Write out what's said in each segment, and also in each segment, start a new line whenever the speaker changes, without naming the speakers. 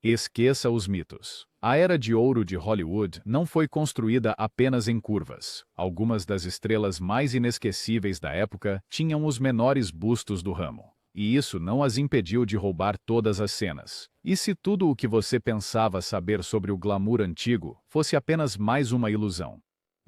Esqueça os mitos. A era de ouro de Hollywood não foi construída apenas em curvas. Algumas das estrelas mais inesquecíveis da época tinham os menores bustos do ramo. E isso não as impediu de roubar todas as cenas. E se tudo o que você pensava saber sobre o glamour antigo fosse apenas mais uma ilusão?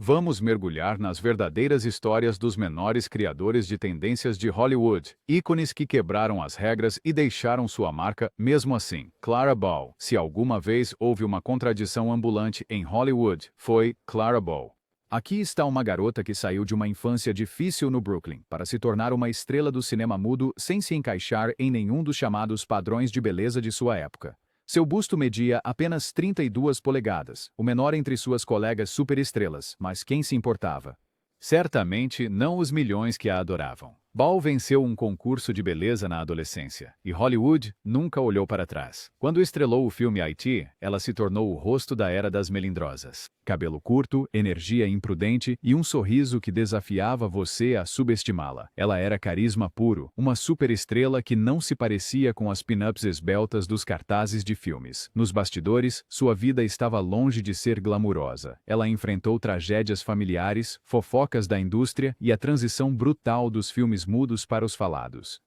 Vamos mergulhar nas verdadeiras histórias dos menores criadores de tendências de Hollywood, ícones que quebraram as regras e deixaram sua marca mesmo assim. Clara Bow. Se alguma vez houve uma contradição ambulante em Hollywood, foi Clara Bow. Aqui está uma garota que saiu de uma infância difícil no Brooklyn para se tornar uma estrela do cinema mudo sem se encaixar em nenhum dos chamados padrões de beleza de sua época. Seu busto media apenas 32 polegadas, o menor entre suas colegas superestrelas, mas quem se importava? Certamente não os milhões que a adoravam. Bow venceu um concurso de beleza na adolescência, e Hollywood nunca olhou para trás. Quando estrelou o filme Haiti, ela se tornou o rosto da era das melindrosas. Cabelo curto, energia imprudente e um sorriso que desafiava você a subestimá-la. Ela era carisma puro, uma superestrela que não se parecia com as pin-ups esbeltas dos cartazes de filmes. Nos bastidores, sua vida estava longe de ser glamurosa. Ela enfrentou tragédias familiares, fofocas da indústria e a transição brutal dos filmes mudos para os falados.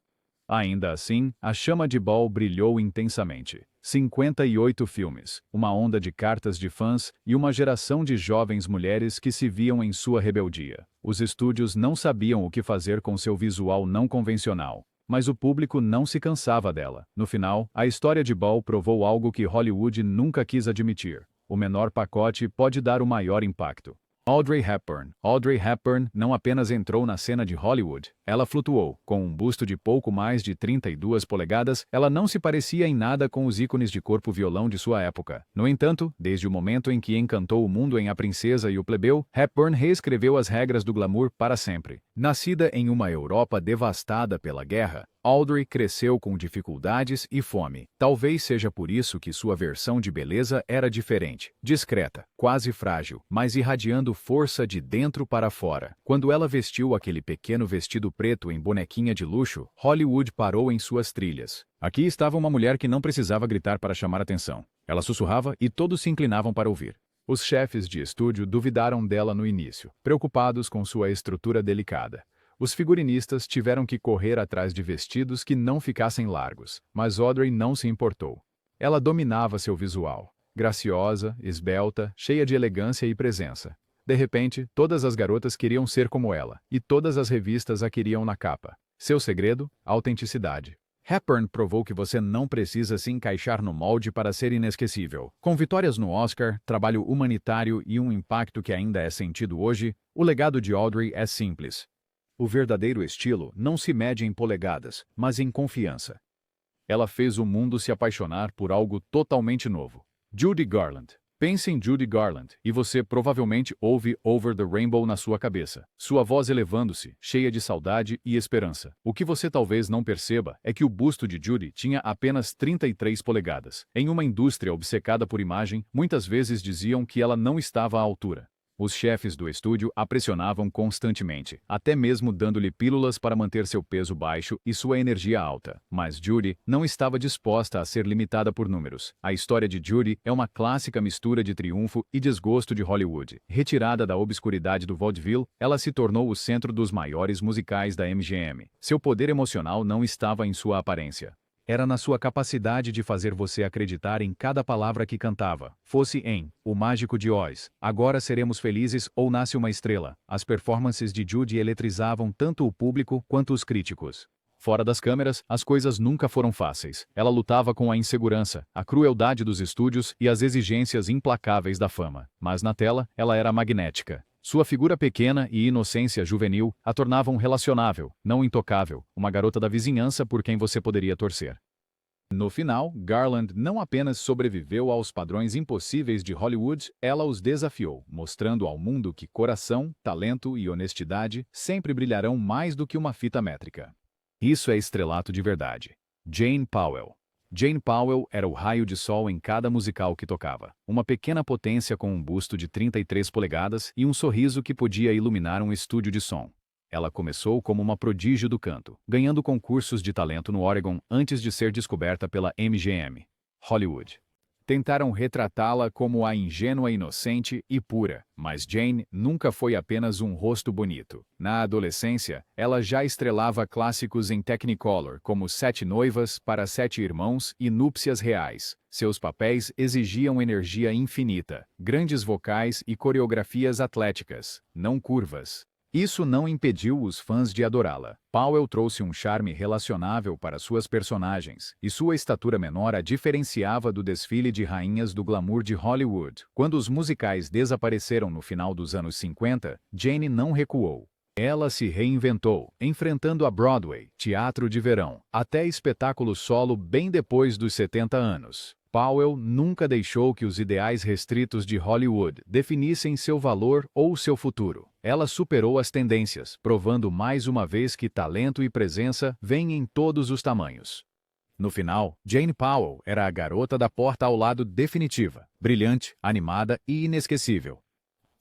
Ainda assim, a chama de Bow brilhou intensamente. 58 filmes, uma onda de cartas de fãs e uma geração de jovens mulheres que se viam em sua rebeldia. Os estúdios não sabiam o que fazer com seu visual não convencional, mas o público não se cansava dela. No final, a história de Bow provou algo que Hollywood nunca quis admitir: o menor pacote pode dar o maior impacto. Audrey Hepburn. Audrey Hepburn não apenas entrou na cena de Hollywood, ela flutuou. Com um busto de pouco mais de 32 polegadas, ela não se parecia em nada com os ícones de corpo violão de sua época. No entanto, desde o momento em que encantou o mundo em A Princesa e o Plebeu, Hepburn reescreveu as regras do glamour para sempre. Nascida em uma Europa devastada pela guerra, Audrey cresceu com dificuldades e fome. Talvez seja por isso que sua versão de beleza era diferente. Discreta, quase frágil, mas irradiando força de dentro para fora. Quando ela vestiu aquele pequeno vestido preto em bonequinha de luxo, Hollywood parou em suas trilhas. Aqui estava uma mulher que não precisava gritar para chamar atenção. Ela sussurrava e todos se inclinavam para ouvir. Os chefes de estúdio duvidaram dela no início, preocupados com sua estrutura delicada. Os figurinistas tiveram que correr atrás de vestidos que não ficassem largos, mas Audrey não se importou. Ela dominava seu visual, graciosa, esbelta, cheia de elegância e presença. De repente, todas as garotas queriam ser como ela, e todas as revistas a queriam na capa. Seu segredo? Autenticidade. Hepburn provou que você não precisa se encaixar no molde para ser inesquecível. Com vitórias no Oscar, trabalho humanitário e um impacto que ainda é sentido hoje, o legado de Audrey é simples. O verdadeiro estilo não se mede em polegadas, mas em confiança. Ela fez o mundo se apaixonar por algo totalmente novo. Judy Garland. Pense em Judy Garland, e você provavelmente ouve Over the Rainbow na sua cabeça. Sua voz elevando-se, cheia de saudade e esperança. O que você talvez não perceba é que o busto de Judy tinha apenas 33 polegadas. Em uma indústria obcecada por imagem, muitas vezes diziam que ela não estava à altura. Os chefes do estúdio a pressionavam constantemente, até mesmo dando-lhe pílulas para manter seu peso baixo e sua energia alta. Mas Judy não estava disposta a ser limitada por números. A história de Judy é uma clássica mistura de triunfo e desgosto de Hollywood. Retirada da obscuridade do vaudeville, ela se tornou o centro dos maiores musicais da MGM. Seu poder emocional não estava em sua aparência. Era na sua capacidade de fazer você acreditar em cada palavra que cantava. Fosse em O Mágico de Oz, Agora Seremos Felizes ou Nasce uma Estrela, as performances de Judy eletrizavam tanto o público quanto os críticos. Fora das câmeras, as coisas nunca foram fáceis. Ela lutava com a insegurança, a crueldade dos estúdios e as exigências implacáveis da fama. Mas na tela, ela era magnética. Sua figura pequena e inocência juvenil a tornavam relacionável, não intocável, uma garota da vizinhança por quem você poderia torcer. No final, Garland não apenas sobreviveu aos padrões impossíveis de Hollywood, ela os desafiou, mostrando ao mundo que coração, talento e honestidade sempre brilharão mais do que uma fita métrica. Isso é estrelato de verdade. Jane Powell. Jane Powell era o raio de sol em cada musical que tocava. Uma pequena potência com um busto de 33 polegadas e um sorriso que podia iluminar um estúdio de som. Ela começou como uma prodígio do canto, ganhando concursos de talento no Oregon antes de ser descoberta pela MGM. Hollywood. Tentaram retratá-la como a ingênua inocente e pura, mas Jane nunca foi apenas um rosto bonito. Na adolescência, ela já estrelava clássicos em Technicolor, como Sete Noivas para Sete Irmãos e Núpcias Reais. Seus papéis exigiam energia infinita, grandes vocais e coreografias atléticas, não curvas. Isso não impediu os fãs de adorá-la. Powell trouxe um charme relacionável para suas personagens, e sua estatura menor a diferenciava do desfile de rainhas do glamour de Hollywood. Quando os musicais desapareceram no final dos anos 50, Jane não recuou. Ela se reinventou, enfrentando a Broadway, teatro de verão, até espetáculo solo bem depois dos 70 anos. Powell nunca deixou que os ideais restritos de Hollywood definissem seu valor ou seu futuro. Ela superou as tendências, provando mais uma vez que talento e presença vêm em todos os tamanhos. No final, Jane Powell era a garota da porta ao lado definitiva, brilhante, animada e inesquecível.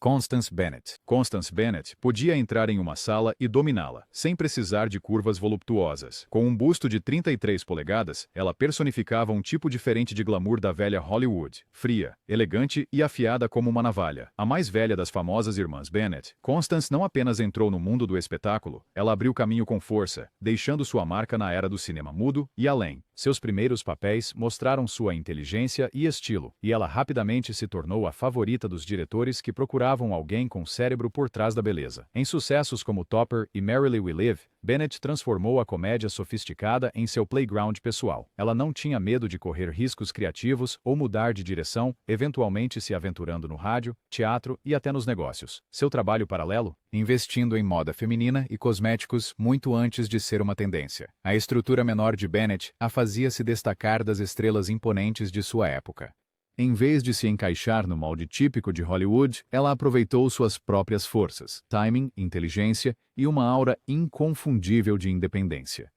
Constance Bennett. Constance Bennett podia entrar em uma sala e dominá-la, sem precisar de curvas voluptuosas. Com um busto de 33 polegadas, ela personificava um tipo diferente de glamour da velha Hollywood, fria, elegante e afiada como uma navalha. A mais velha das famosas irmãs Bennett, Constance não apenas entrou no mundo do espetáculo, ela abriu caminho com força, deixando sua marca na era do cinema mudo e além. Seus primeiros papéis mostraram sua inteligência e estilo, e ela rapidamente se tornou a favorita dos diretores que procuravam alguém com cérebro por trás da beleza. Em sucessos como Topper e Merrily We Live, Bennett transformou a comédia sofisticada em seu playground pessoal. Ela não tinha medo de correr riscos criativos ou mudar de direção, eventualmente se aventurando no rádio, teatro e até nos negócios. Seu trabalho paralelo? Investindo em moda feminina e cosméticos muito antes de ser uma tendência. A estrutura menor de Bennett a fazia se destacar das estrelas imponentes de sua época. Em vez de se encaixar no molde típico de Hollywood, ela aproveitou suas próprias forças, timing, inteligência e uma aura inconfundível de independência.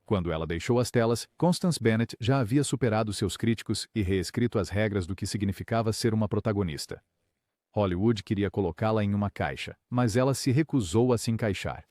Quando ela deixou as telas, Constance Bennett já havia superado seus críticos e reescrito as regras do que significava ser uma protagonista. Hollywood queria colocá-la em uma caixa, mas ela se recusou a se encaixar.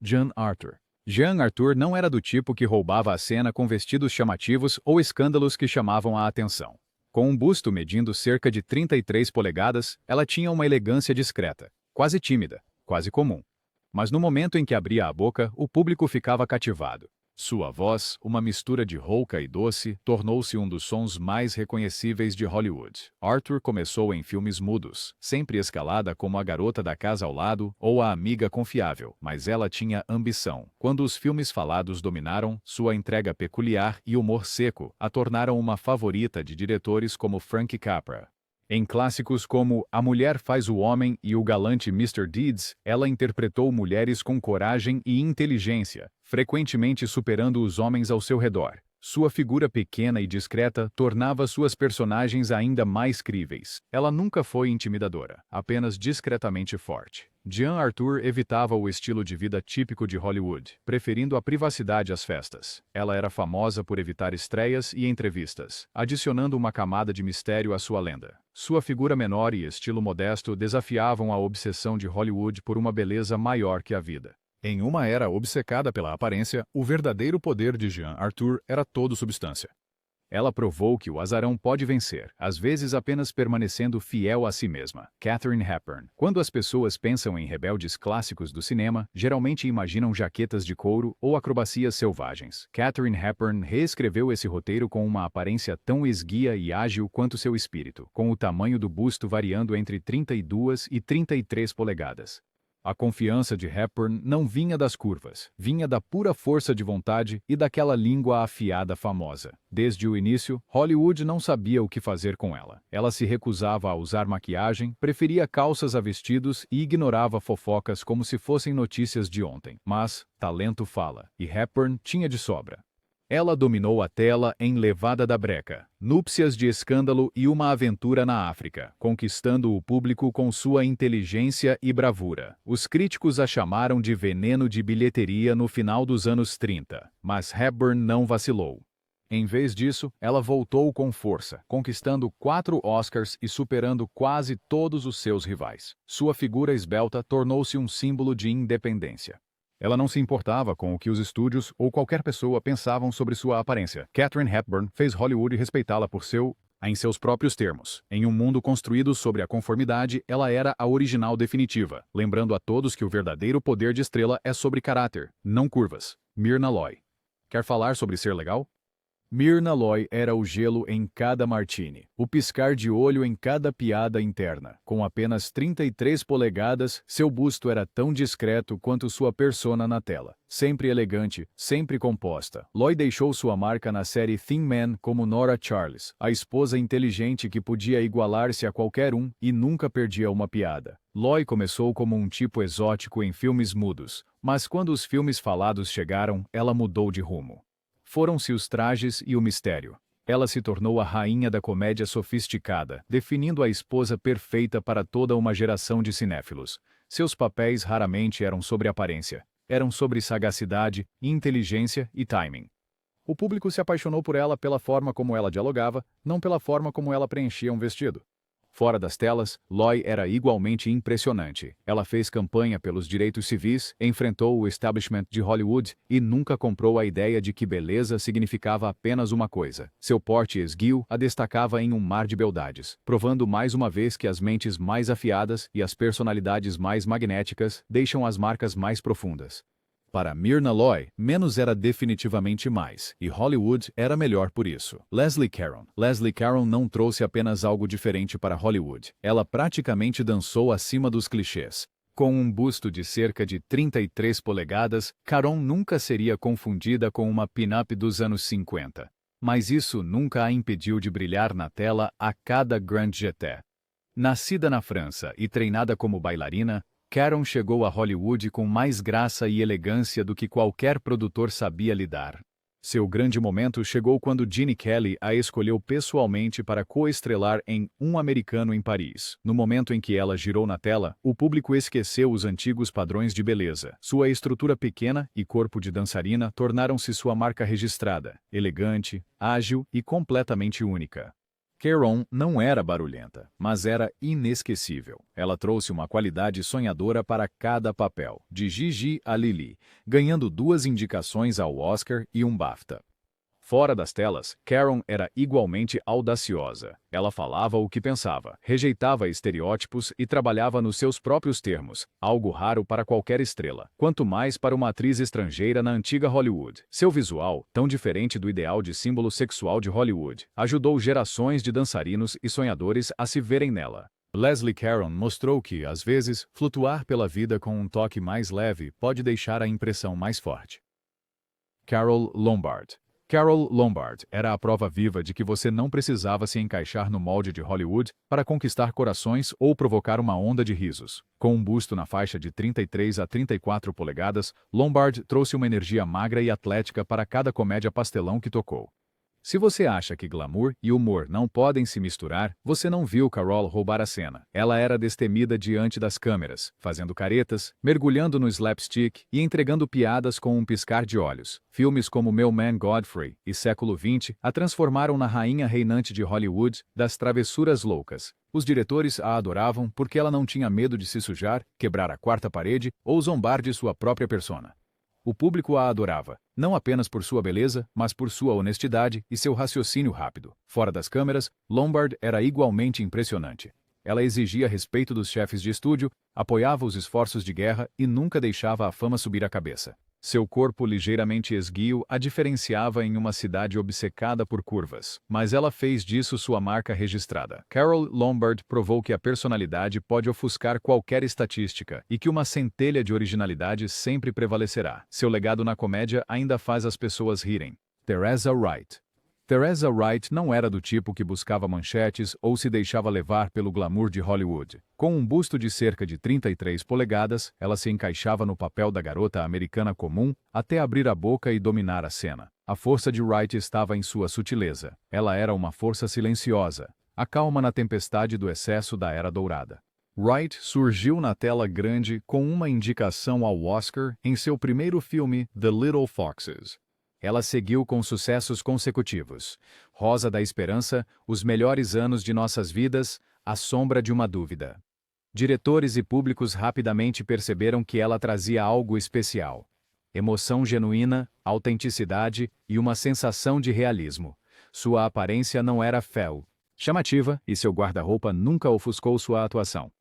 Jean Arthur. Jean Arthur não era do tipo que roubava a cena com vestidos chamativos ou escândalos que chamavam a atenção. Com um busto medindo cerca de 33 polegadas, ela tinha uma elegância discreta, quase tímida, quase comum. Mas no momento em que abria a boca, o público ficava cativado. Sua voz, uma mistura de rouca e doce, tornou-se um dos sons mais reconhecíveis de Hollywood. Arthur começou em filmes mudos, sempre escalada como a garota da casa ao lado ou a amiga confiável, mas ela tinha ambição. Quando os filmes falados dominaram, sua entrega peculiar e humor seco a tornaram uma favorita de diretores como Frank Capra. Em clássicos como A Mulher Faz o Homem e O Galante Mr. Deeds, ela interpretou mulheres com coragem e inteligência, frequentemente superando os homens ao seu redor. Sua figura pequena e discreta tornava suas personagens ainda mais críveis. Ela nunca foi intimidadora, apenas discretamente forte. Jean Arthur evitava o estilo de vida típico de Hollywood, preferindo a privacidade às festas. Ela era famosa por evitar estreias e entrevistas, adicionando uma camada de mistério à sua lenda. Sua figura menor e estilo modesto desafiavam a obsessão de Hollywood por uma beleza maior que a vida. Em uma era obcecada pela aparência, o verdadeiro poder de Jean Arthur era todo substância. Ela provou que o azarão pode vencer, às vezes apenas permanecendo fiel a si mesma. Katharine Hepburn. Quando as pessoas pensam em rebeldes clássicos do cinema, geralmente imaginam jaquetas de couro ou acrobacias selvagens. Katharine Hepburn reescreveu esse roteiro com uma aparência tão esguia e ágil quanto seu espírito, com o tamanho do busto variando entre 32 e 33 polegadas. A confiança de Hepburn não vinha das curvas, vinha da pura força de vontade e daquela língua afiada famosa. Desde o início, Hollywood não sabia o que fazer com ela. Ela se recusava a usar maquiagem, preferia calças a vestidos e ignorava fofocas como se fossem notícias de ontem. Mas talento fala, e Hepburn tinha de sobra. Ela dominou a tela em Levada da Breca, Núpcias de Escândalo e Uma Aventura na África, conquistando o público com sua inteligência e bravura. Os críticos a chamaram de veneno de bilheteria no final dos anos 30, mas Hepburn não vacilou. Em vez disso, ela voltou com força, conquistando 4 Oscars e superando quase todos os seus rivais. Sua figura esbelta tornou-se um símbolo de independência. Ela não se importava com o que os estúdios ou qualquer pessoa pensavam sobre sua aparência. Katharine Hepburn fez Hollywood respeitá-la por seu Em seus próprios termos, em um mundo construído sobre a conformidade, ela era a original definitiva, lembrando a todos que o verdadeiro poder de estrela é sobre caráter, não curvas. Myrna Loy. Quer falar sobre ser legal? Myrna Loy era o gelo em cada martini, o piscar de olho em cada piada interna. Com apenas 33 polegadas, seu busto era tão discreto quanto sua persona na tela. Sempre elegante, sempre composta, Loy deixou sua marca na série Thin Men como Nora Charles, a esposa inteligente que podia igualar-se a qualquer um e nunca perdia uma piada. Loy começou como um tipo exótico em filmes mudos, mas quando os filmes falados chegaram, ela mudou de rumo. Foram-se os trajes e o mistério. Ela se tornou a rainha da comédia sofisticada, definindo a esposa perfeita para toda uma geração de cinéfilos. Seus papéis raramente eram sobre aparência. Eram sobre sagacidade, inteligência e timing. O público se apaixonou por ela pela forma como ela dialogava, não pela forma como ela preenchia um vestido. Fora das telas, Loy era igualmente impressionante. Ela fez campanha pelos direitos civis, enfrentou o establishment de Hollywood e nunca comprou a ideia de que beleza significava apenas uma coisa. Seu porte esguio a destacava em um mar de beldades, provando mais uma vez que as mentes mais afiadas e as personalidades mais magnéticas deixam as marcas mais profundas. Para Myrna Loy, menos era definitivamente mais, e Hollywood era melhor por isso. Leslie Caron. Leslie Caron não trouxe apenas algo diferente para Hollywood. Ela praticamente dançou acima dos clichês. Com um busto de cerca de 33 polegadas, Caron nunca seria confundida com uma pin-up dos anos 50. Mas isso nunca a impediu de brilhar na tela a cada Grand Jeté. Nascida na França e treinada como bailarina, Caron chegou a Hollywood com mais graça e elegância do que qualquer produtor sabia lidar. Seu grande momento chegou quando Gene Kelly a escolheu pessoalmente para coestrelar em Um Americano em Paris. No momento em que ela girou na tela, o público esqueceu os antigos padrões de beleza. Sua estrutura pequena e corpo de dançarina tornaram-se sua marca registrada, elegante, ágil e completamente única. Caron não era barulhenta, mas era inesquecível. Ela trouxe uma qualidade sonhadora para cada papel, de Gigi a Lily, ganhando 2 indicações ao Oscar e um BAFTA. Fora das telas, Caron era igualmente audaciosa. Ela falava o que pensava, rejeitava estereótipos e trabalhava nos seus próprios termos, algo raro para qualquer estrela, quanto mais para uma atriz estrangeira na antiga Hollywood. Seu visual, tão diferente do ideal de símbolo sexual de Hollywood, ajudou gerações de dançarinos e sonhadores a se verem nela. Leslie Caron mostrou que, às vezes, flutuar pela vida com um toque mais leve pode deixar a impressão mais forte. Carole Lombard. Carole Lombard era a prova viva de que você não precisava se encaixar no molde de Hollywood para conquistar corações ou provocar uma onda de risos. Com um busto na faixa de 33 a 34 polegadas, Lombard trouxe uma energia magra e atlética para cada comédia pastelão que tocou. Se você acha que glamour e humor não podem se misturar, você não viu Carole roubar a cena. Ela era destemida diante das câmeras, fazendo caretas, mergulhando no slapstick e entregando piadas com um piscar de olhos. Filmes como Meu Man Godfrey e Século XX a transformaram na rainha reinante de Hollywood das travessuras loucas. Os diretores a adoravam porque ela não tinha medo de se sujar, quebrar a quarta parede ou zombar de sua própria persona. O público a adorava, não apenas por sua beleza, mas por sua honestidade e seu raciocínio rápido. Fora das câmeras, Lombard era igualmente impressionante. Ela exigia respeito dos chefes de estúdio, apoiava os esforços de guerra e nunca deixava a fama subir a cabeça. Seu corpo ligeiramente esguio a diferenciava em uma cidade obcecada por curvas, mas ela fez disso sua marca registrada. Carole Lombard provou que a personalidade pode ofuscar qualquer estatística e que uma centelha de originalidade sempre prevalecerá. Seu legado na comédia ainda faz as pessoas rirem. Teresa Wright. Teresa Wright não era do tipo que buscava manchetes ou se deixava levar pelo glamour de Hollywood. Com um busto de cerca de 33 polegadas, ela se encaixava no papel da garota americana comum até abrir a boca e dominar a cena. A força de Wright estava em sua sutileza. Ela era uma força silenciosa, a calma na tempestade do excesso da Era Dourada. Wright surgiu na tela grande com uma indicação ao Oscar em seu primeiro filme, The Little Foxes. Ela seguiu com sucessos consecutivos: Rosa da Esperança, Os Melhores Anos de Nossas Vidas, A Sombra de uma Dúvida. Diretores e públicos rapidamente perceberam que ela trazia algo especial: emoção genuína, autenticidade e uma sensação de realismo. Sua aparência não era fel, chamativa, e seu guarda-roupa nunca ofuscou sua atuação.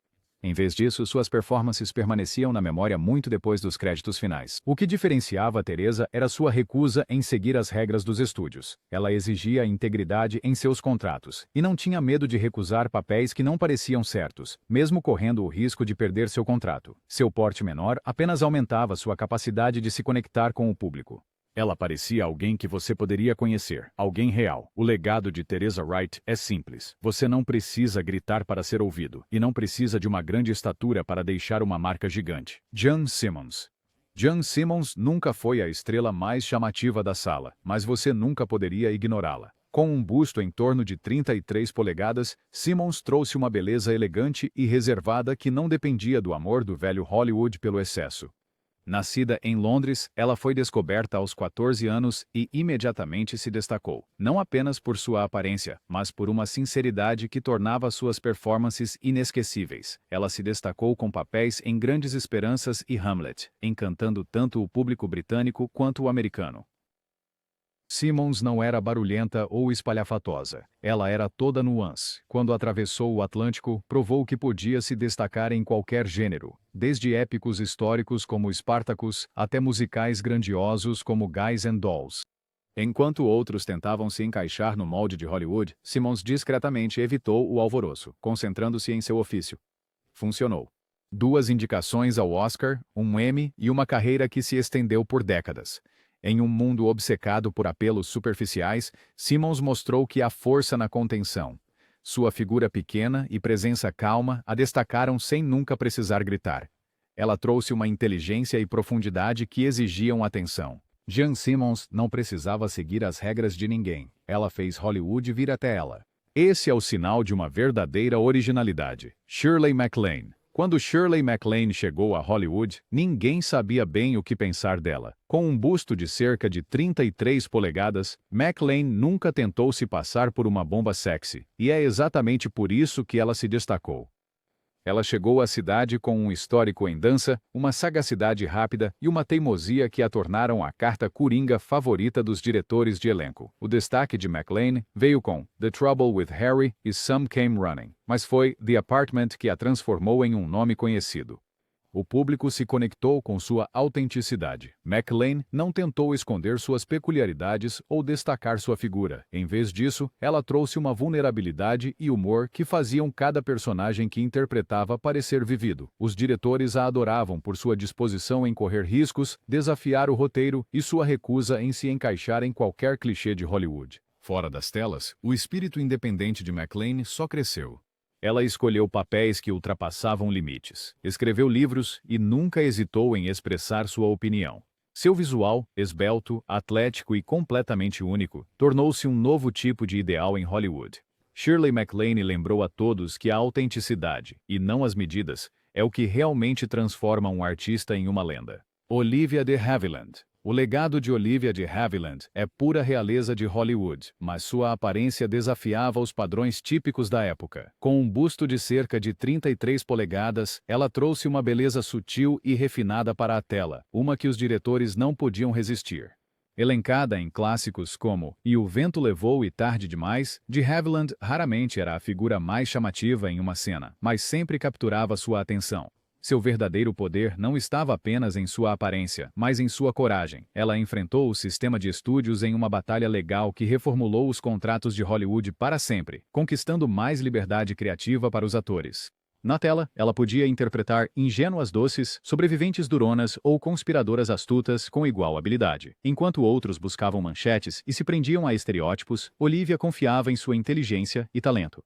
Em vez disso, suas performances permaneciam na memória muito depois dos créditos finais. O que diferenciava Teresa era sua recusa em seguir as regras dos estúdios. Ela exigia integridade em seus contratos, e não tinha medo de recusar papéis que não pareciam certos, mesmo correndo o risco de perder seu contrato. Seu porte menor apenas aumentava sua capacidade de se conectar com o público. Ela parecia alguém que você poderia conhecer, alguém real. O legado de Teresa Wright é simples. Você não precisa gritar para ser ouvido, e não precisa de uma grande estatura para deixar uma marca gigante. Jan Simmons. Jan Simmons nunca foi a estrela mais chamativa da sala, mas você nunca poderia ignorá-la. Com um busto em torno de 33 polegadas, Simmons trouxe uma beleza elegante e reservada que não dependia do amor do velho Hollywood pelo excesso. Nascida em Londres, ela foi descoberta aos 14 anos e imediatamente se destacou, não apenas por sua aparência, mas por uma sinceridade que tornava suas performances inesquecíveis. Ela se destacou com papéis em Grandes Esperanças e Hamlet, encantando tanto o público britânico quanto o americano. Simmons não era barulhenta ou espalhafatosa. Ela era toda nuance. Quando atravessou o Atlântico, provou que podia se destacar em qualquer gênero, desde épicos históricos como Spartacus até musicais grandiosos como Guys and Dolls. Enquanto outros tentavam se encaixar no molde de Hollywood, Simmons discretamente evitou o alvoroço, concentrando-se em seu ofício. Funcionou. 2 indicações ao Oscar, um Emmy e uma carreira que se estendeu por décadas. Em um mundo obcecado por apelos superficiais, Simmons mostrou que há força na contenção. Sua figura pequena e presença calma a destacaram sem nunca precisar gritar. Ela trouxe uma inteligência e profundidade que exigiam atenção. Jan Simmons não precisava seguir as regras de ninguém. Ela fez Hollywood vir até ela. Esse é o sinal de uma verdadeira originalidade. Shirley MacLaine. Quando Shirley MacLaine chegou a Hollywood, ninguém sabia bem o que pensar dela. Com um busto de cerca de 33 polegadas, MacLaine nunca tentou se passar por uma bomba sexy, e é exatamente por isso que ela se destacou. Ela chegou à cidade com um histórico em dança, uma sagacidade rápida e uma teimosia que a tornaram a carta coringa favorita dos diretores de elenco. O destaque de MacLaine veio com The Trouble with Harry e Some Came Running, mas foi The Apartment que a transformou em um nome conhecido. O público se conectou com sua autenticidade. MacLaine não tentou esconder suas peculiaridades ou destacar sua figura. Em vez disso, ela trouxe uma vulnerabilidade e humor que faziam cada personagem que interpretava parecer vivido. Os diretores a adoravam por sua disposição em correr riscos, desafiar o roteiro e sua recusa em se encaixar em qualquer clichê de Hollywood. Fora das telas, o espírito independente de MacLaine só cresceu. Ela escolheu papéis que ultrapassavam limites, escreveu livros e nunca hesitou em expressar sua opinião. Seu visual, esbelto, atlético e completamente único, tornou-se um novo tipo de ideal em Hollywood. Shirley MacLaine lembrou a todos que a autenticidade, e não as medidas, é o que realmente transforma um artista em uma lenda. Olivia de Havilland. O legado de Olivia de Havilland é pura realeza de Hollywood, mas sua aparência desafiava os padrões típicos da época. Com um busto de cerca de 33 polegadas, ela trouxe uma beleza sutil e refinada para a tela, uma que os diretores não podiam resistir. Elencada em clássicos como E o Vento Levou e Tarde Demais, de Havilland raramente era a figura mais chamativa em uma cena, mas sempre capturava sua atenção. Seu verdadeiro poder não estava apenas em sua aparência, mas em sua coragem. Ela enfrentou o sistema de estúdios em uma batalha legal que reformulou os contratos de Hollywood para sempre, conquistando mais liberdade criativa para os atores. Na tela, ela podia interpretar ingênuas doces, sobreviventes duronas ou conspiradoras astutas com igual habilidade. Enquanto outros buscavam manchetes e se prendiam a estereótipos, Olivia confiava em sua inteligência e talento.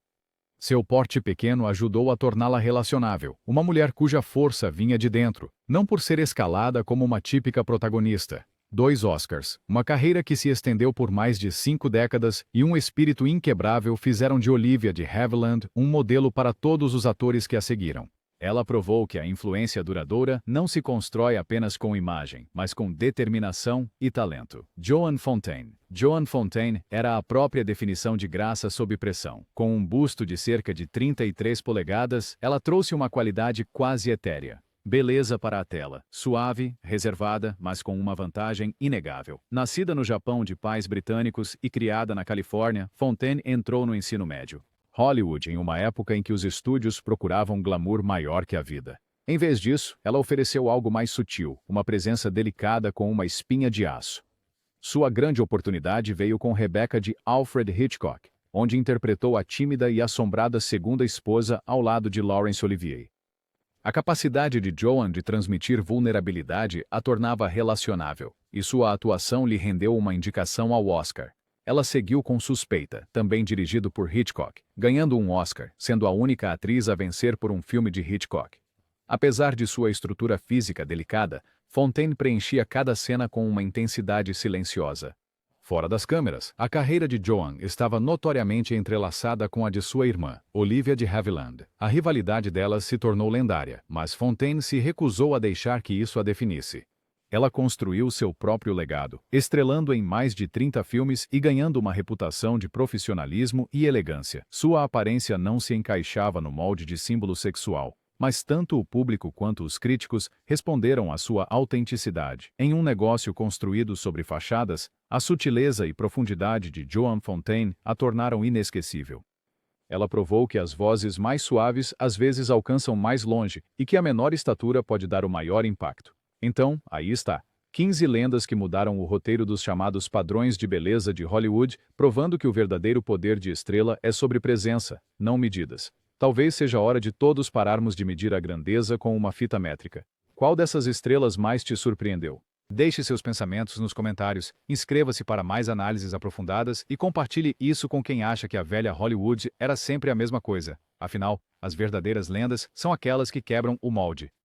Seu porte pequeno ajudou a torná-la relacionável, uma mulher cuja força vinha de dentro, não por ser escalada como uma típica protagonista. 2 Oscars, uma carreira que se estendeu por mais de 5 décadas e um espírito inquebrável fizeram de Olivia de Havilland um modelo para todos os atores que a seguiram. Ela provou que a influência duradoura não se constrói apenas com imagem, mas com determinação e talento. Joan Fontaine. Joan Fontaine era a própria definição de graça sob pressão. Com um busto de cerca de 33 polegadas, ela trouxe uma qualidade quase etérea. Beleza para a tela, suave, reservada, mas com uma vantagem inegável. Nascida no Japão de pais britânicos e criada na Califórnia, Fontaine entrou no ensino médio. Hollywood em uma época em que os estúdios procuravam glamour maior que a vida. Em vez disso, ela ofereceu algo mais sutil, uma presença delicada com uma espinha de aço. Sua grande oportunidade veio com Rebecca de Alfred Hitchcock, onde interpretou a tímida e assombrada segunda esposa ao lado de Laurence Olivier. A capacidade de Joan de transmitir vulnerabilidade a tornava relacionável, e sua atuação lhe rendeu uma indicação ao Oscar. Ela seguiu com Suspeita, também dirigido por Hitchcock, ganhando um Oscar, sendo a única atriz a vencer por um filme de Hitchcock. Apesar de sua estrutura física delicada, Fontaine preenchia cada cena com uma intensidade silenciosa. Fora das câmeras, a carreira de Joan estava notoriamente entrelaçada com a de sua irmã, Olivia de Havilland. A rivalidade delas se tornou lendária, mas Fontaine se recusou a deixar que isso a definisse. Ela construiu seu próprio legado, estrelando em mais de 30 filmes e ganhando uma reputação de profissionalismo e elegância. Sua aparência não se encaixava no molde de símbolo sexual, mas tanto o público quanto os críticos responderam à sua autenticidade. Em um negócio construído sobre fachadas, a sutileza e profundidade de Joan Fontaine a tornaram inesquecível. Ela provou que as vozes mais suaves às vezes alcançam mais longe e que a menor estatura pode dar o maior impacto. Então, aí está. 15 lendas que mudaram o roteiro dos chamados padrões de beleza de Hollywood, provando que o verdadeiro poder de estrela é sobre presença, não medidas. Talvez seja hora de todos pararmos de medir a grandeza com uma fita métrica. Qual dessas estrelas mais te surpreendeu? Deixe seus pensamentos nos comentários, inscreva-se para mais análises aprofundadas e compartilhe isso com quem acha que a velha Hollywood era sempre a mesma coisa. Afinal, as verdadeiras lendas são aquelas que quebram o molde.